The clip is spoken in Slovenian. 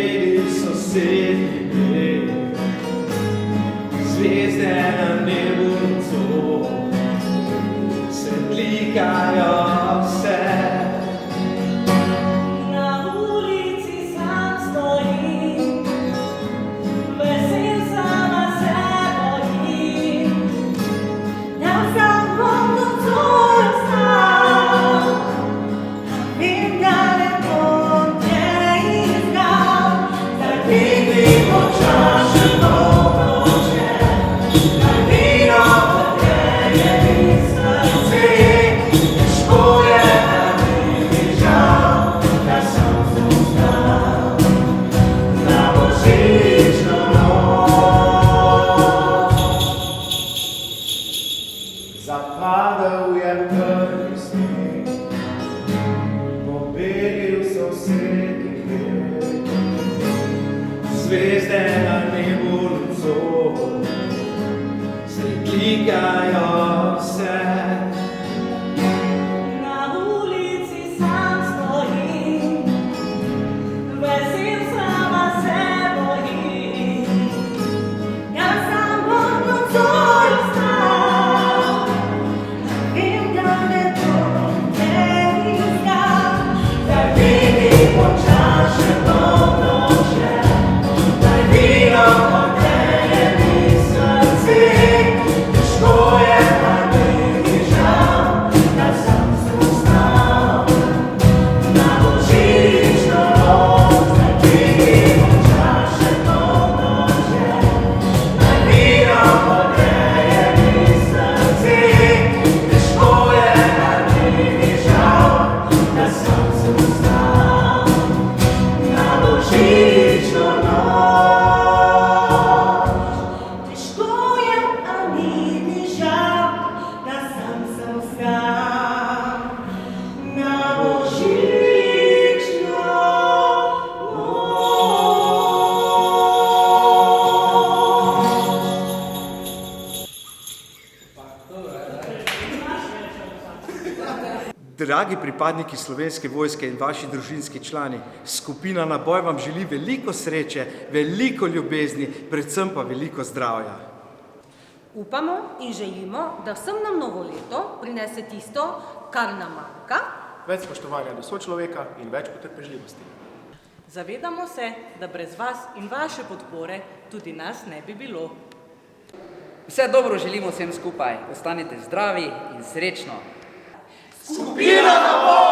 pobedil so svetli zvezde na nebu nocoj, svetlikajo se. Na ulici sam stojim, vesel sama se bojim, da sam bom nocoj ostal, vem, da ne bom te iskal, zdaj dvigni počas še polnoče, da vino pogreje mi srce, težko je, da mi ni žal, da sem spoznal na božično noč. Zapadal je prvi sneg, pobedil so svetli zvezde na nebu nocoj, svetlikajo se. Na ulici sam stojim, vesel sama se bojim, da sam bom nocoj ostal, vem, da ne bom te iskal, zdaj vidi počas še polnoče, zdaj vino pogreje mi srce, težko je, da mi ni žal, da sem spoznal na božično noč, zdaj vidi počas še polnoče, zdaj vino pogreje mi srce, težko je, da mi ni žal, da sem spoznal na božično noč. Težko je, a mi ni žal, da sem spoznal na božično Dragi pripadniki Slovenske vojske in vaši družinski člani, skupina Naboj vam želi veliko sreče, veliko ljubezni, predvsem pa veliko zdravja. Upamo in želimo, da vsem nam novo leto prinese tisto, kar nam manjka. Več spoštovanja do sočloveka in več potrpežljivosti. Zavedamo se, da brez vas in vaše podpore tudi nas ne bi bilo. Vse dobro želimo vsem skupaj. Ostanite zdravi in srečno. Skupina Naboj!